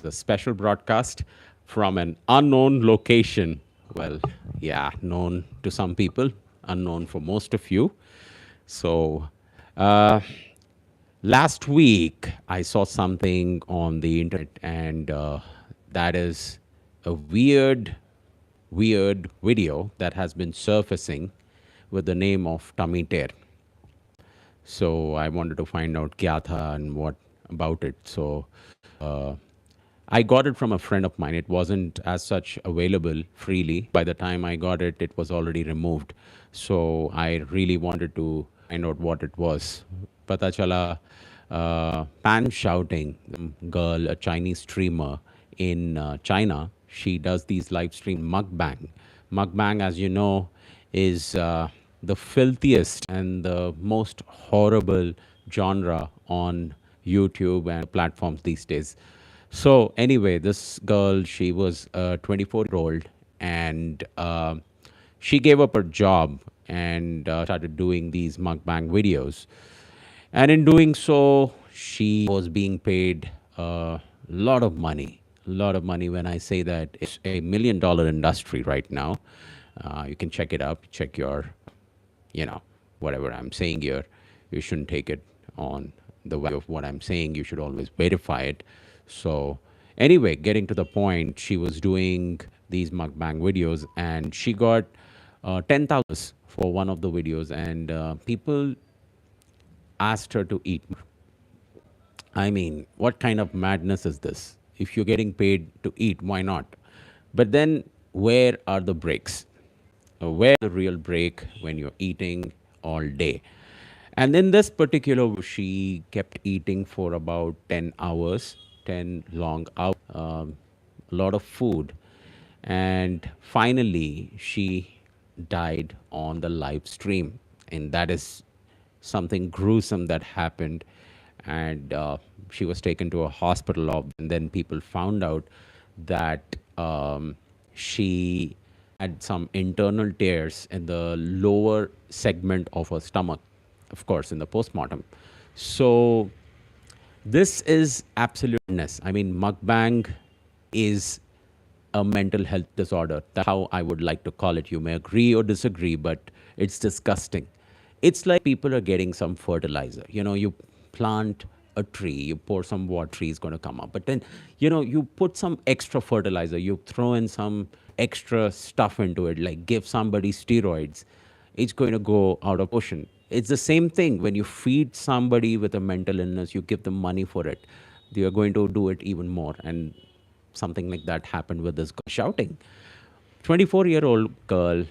The special broadcast from an unknown location. Well, yeah, known to some people, unknown for most of you. So, uh, last week I saw something on the internet, and that is a weird video that has been surfacing with the name of tummy tear. So I wanted to find out kya tha and what about it. So uh, I got it from a friend of mine. It wasn't as such available freely. By the time I got it, it was already removed. So I really wanted to find out what it was. Pata chala, pan shouting, girl, a Chinese streamer in China. She does these live stream mukbang. Mukbang, as you know, is the filthiest and the most horrible genre on YouTube and platforms these days. So anyway, this girl, she was 24-year-old, and she gave up her job and started doing these mukbang videos. And in doing so, she was being paid a lot of money. A lot of money. When I say that, it's a $1 million industry right now. You can check it up, check your, you know, whatever I'm saying here. You shouldn't take it on the way of what I'm saying. You should always verify it. So, anyway, getting to the point, she was doing these mukbang videos, and she got 10,000 for one of the videos, and people asked her to eat. I mean, what kind of madness is this? If you're getting paid to eat, why not? But then, where are the breaks? Where the real break when you're eating all day? And in this particular, she kept eating for about 10 hours, 10 long hours, a lot of food. And finally, she died on the live stream. And that is something gruesome that happened. And she was taken to a hospital, and then people found out that she had some internal tears in the lower segment of her stomach, of course, in the postmortem. So this is absoluteness. I mean, mukbang is a mental health disorder. That's how I would like to call it. You may agree or disagree, but it's disgusting. It's like people are getting some fertilizer. You know, you plant a tree, you pour some water, tree is going to come up. But then, you put some extra fertilizer, you throw in some extra stuff into it, like give somebody steroids, it's going to go out of proportion. It's the same thing when you feed somebody with a mental illness, you give them money for it. They are going to do it even more. And something like that happened with this girl shouting. 24-year-old girl,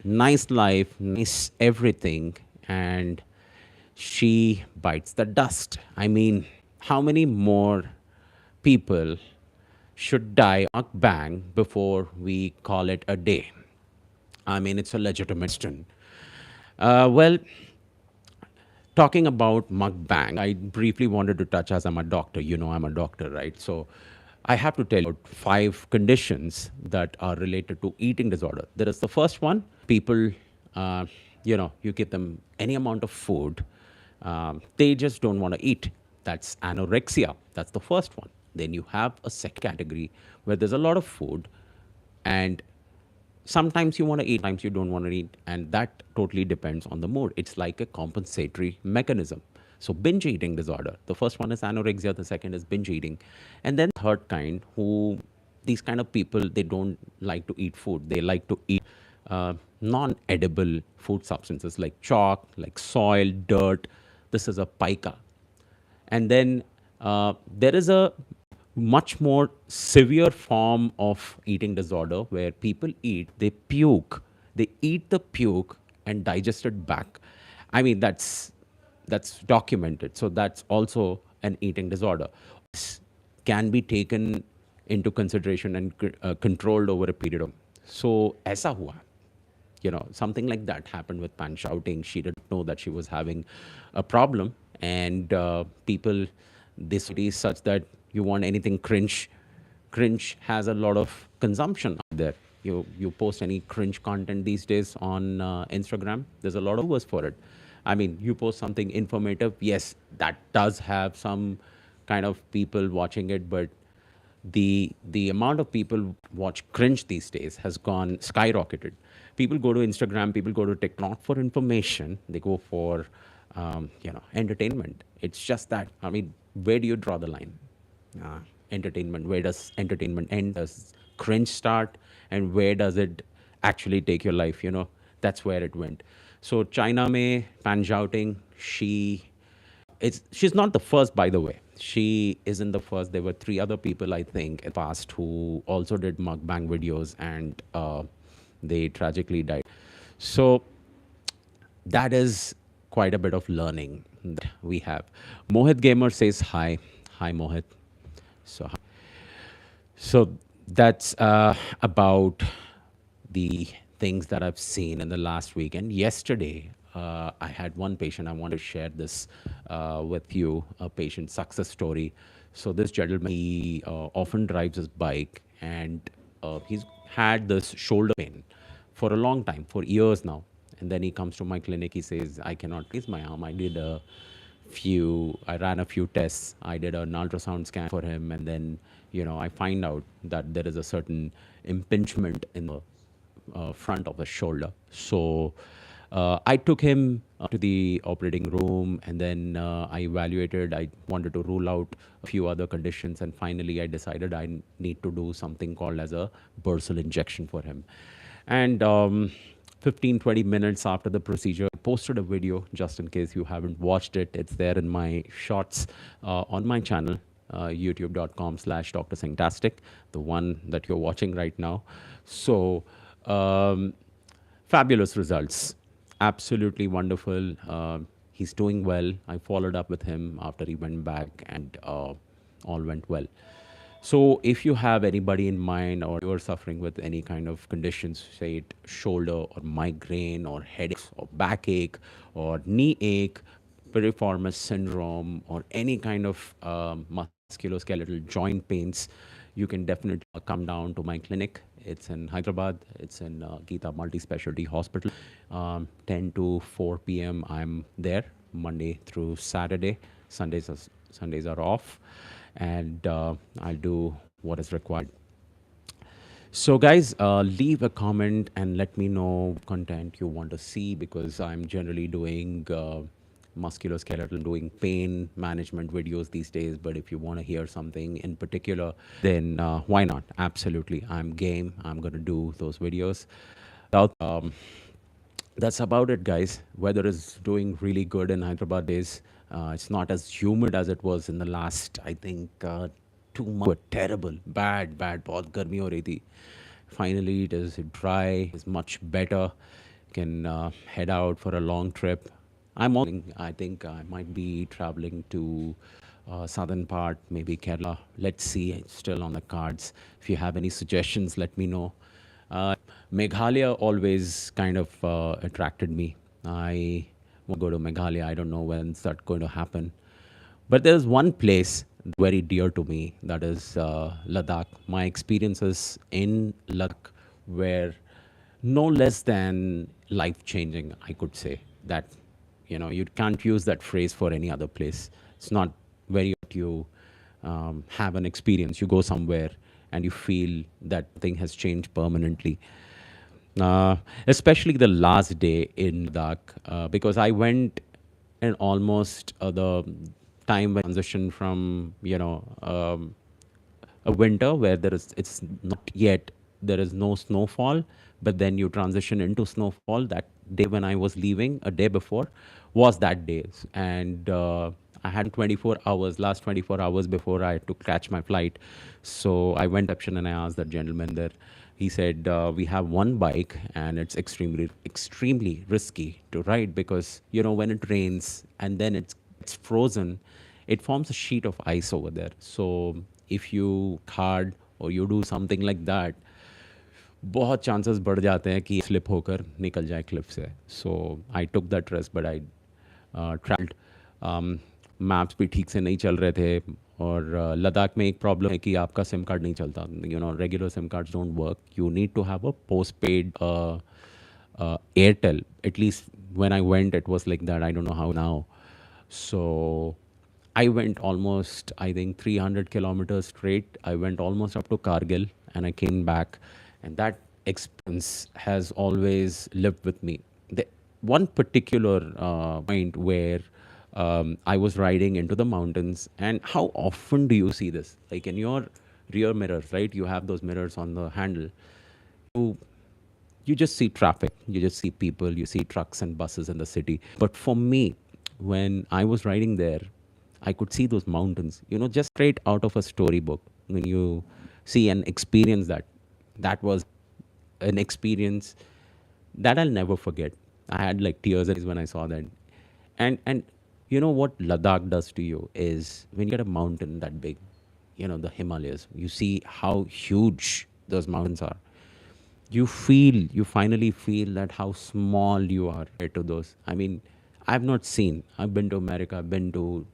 nice life, nice everything, and she bites the dust. I mean, how many more people should die mukbang before we call it a day? I mean, it's a legitimate question. Well, talking about mukbang, I briefly wanted to touch, as I'm a doctor. You know, I'm a doctor, right? So I have to tell you about 5 conditions that are related to eating disorder. There is the first one. People, you give them any amount of food, they just don't want to eat. That's anorexia. That's the first one. Then you have a second category where there's a lot of food, and sometimes you want to eat, sometimes you don't want to eat, and that totally depends on the mood. It's like a compensatory mechanism. So binge eating disorder, the first one is anorexia, the second is binge eating. And then third kind, who these kind of people, they don't like to eat food, they like to eat non-edible food substances like chalk, like soil, dirt. This is a pica. And then there is a much more severe form of eating disorder where people eat, they puke, they eat the puke and digest it back. I mean, that's documented. So that's also an eating disorder. This can be taken into consideration and controlled over a period of. So ऐसा हुआ, something like that happened with Pan shouting. She didn't know that she was having a problem, and people, this city is such that you want anything cringe. Cringe has a lot of consumption out there. You post any cringe content these days on Instagram, there's a lot of viewers for it. I mean, you post something informative, yes, that does have some kind of people watching it, but the amount of people watch cringe these days has gone skyrocketed. People go to Instagram, people go to TikTok not for information, they go for entertainment. It's just that. I mean, where do you draw the line? uh, Entertainment, where does entertainment end? Does cringe start? And where does it actually take your life? That's where it went. So China May panjouting, she's not the first, by the way. She isn't the first. There were three other people, I think, in the past who also did mukbang videos, and they tragically died. So that is quite a bit of learning that we have. Mohit Gamer says hi. Hi, Mohit. So that's about the things that I've seen in the last week. And yesterday, I had one patient. I want to share this with you, a patient success story. So this gentleman, he often drives his bike, and he's had this shoulder pain for a long time, for years now. And then he comes to my clinic. He says, I cannot raise my arm. I ran a few tests. I did an ultrasound scan for him, and then, I find out that there is a certain impingement in the front of the shoulder. So I took him to the operating room, and then I evaluated. I wanted to rule out a few other conditions, and finally I decided I need to do something called as a bursal injection for him. And 15-20 minutes after the procedure, I posted a video just in case you haven't watched it. It's there in my shorts on my channel, youtube.com/Dr. Singtastic, the one that you're watching right now. So fabulous results, absolutely wonderful. He's doing well. I followed up with him after he went back, and all went well. So if you have anybody in mind, or you're suffering with any kind of conditions, say it shoulder or migraine or headaches or backache or knee ache, piriformis syndrome, or any kind of musculoskeletal joint pains, you can definitely come down to my clinic. It's in Hyderabad. It's in Geeta Multi-Specialty Hospital. 10 to 4 p.m. I'm there Monday through Saturday. Sundays are off, and I'll do what is required. So, guys, leave a comment and let me know what content you want to see, because I'm generally doing musculoskeletal, doing pain management videos these days. But if you want to hear something in particular, then why not? Absolutely, I'm game. I'm going to do those videos. That's about it, guys. Weather is doing really good in Hyderabad days. It's not as humid as it was in the last, I think, 2 months were terrible, bad, बहुत गर्मी हो रही थी. Finally, it is dry, it's much better. Can head out for a long trip. I think I might be traveling to southern part, maybe Kerala. Let's see, it's still on the cards. If you have any suggestions, let me know. Meghalaya always kind of attracted me. I want to go to Meghalaya. I don't know when's that going to happen. But there's one place very dear to me, that is Ladakh. My experiences in Ladakh were no less than life-changing, I could say. That, you can't use that phrase for any other place. It's not very you have an experience. You go somewhere and you feel that thing has changed permanently. Especially the last day in Ladakh, because I went in almost the time when I transitioned from, a winter where it's not yet, there is no snowfall, but then you transition into snowfall. That day when I was leaving, a day before, was that day. And I had 24 hours, last 24 hours before I had to catch my flight. So I went up and I asked that gentleman there. He said, we have one bike and it's extremely risky to ride, because, when it rains and then it's frozen, it forms a sheet of ice over there. So if you hard or you do something like that, बहुत chances बढ़ जाते हैं कि slip होकर निकल जाए cliff से. So I took that risk, but I traveled. Maps भी ठीक से नहीं चल रहे थे, और लद्दाख में एक प्रॉब्लम है कि आपका सिम कार्ड नहीं चलता. Regular SIM cards don't work. You need to have a postpaid Airtel. At least when I went, it was like that. I don't know how now. So I went almost, I think, 300 kilometers straight. I went almost up to Kargil and I came back. And that experience has always lived with me. The one particular point where I was riding into the mountains, and how often do you see this? Like in your rear mirrors, right? You have those mirrors on the handle. You you just see traffic, you just see people, you see trucks and buses in the city. But for me, when I was riding there, I could see those mountains, just straight out of a storybook. When you see and experience that, that was an experience that I'll never forget. I had like tears in my eyes when I saw that. And you know what Ladakh does to you is when you get a mountain that big, the Himalayas, you see how huge those mountains are. You finally feel that how small you are compared to those. I mean, I've been to America, I've been to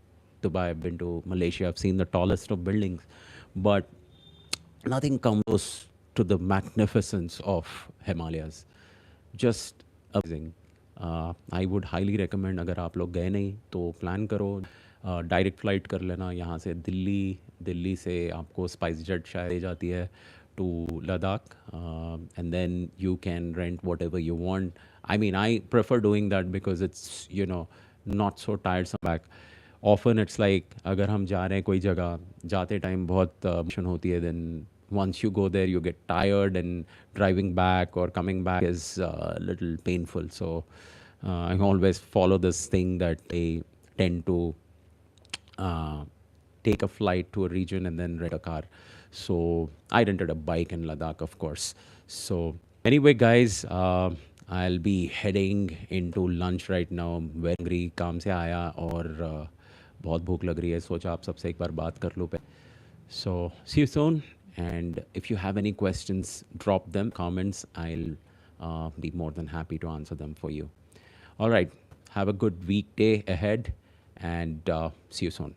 Dubai, I've been to Malaysia, I've seen the tallest of buildings, but nothing comes close to the magnificence of Himalayas. Just amazing. I would highly recommend, अगर आप लोग गए नहीं तो plan करो, direct flight कर लेना यहाँ से दिल्ली, दिल्ली से आपको स्पाइस जेट शायद ले जाती है to Ladakh, and then you can rent whatever you want. I mean, I prefer doing that because it's, not so tiresome back. Often it's like, अगर हम जा रहे हैं कोई जगह, जाते टाइम बहुत mission होती है, then once you go there, you get tired, and driving back or coming back is a little painful. So I always follow this thing that they tend to uh, take a flight to a region and then rent a car. So I rented a bike in Ladakh, of course. So anyway, guys, I'll be heading into lunch right now. Very hungry, काम से आया और बहुत भूख लग रही है. सोचा आप सबसे एक बार बात कर लूँ. So see you soon. And if you have any questions, drop them comments. I'll be more than happy to answer them for you. All right. Have a good weekday ahead, and see you soon.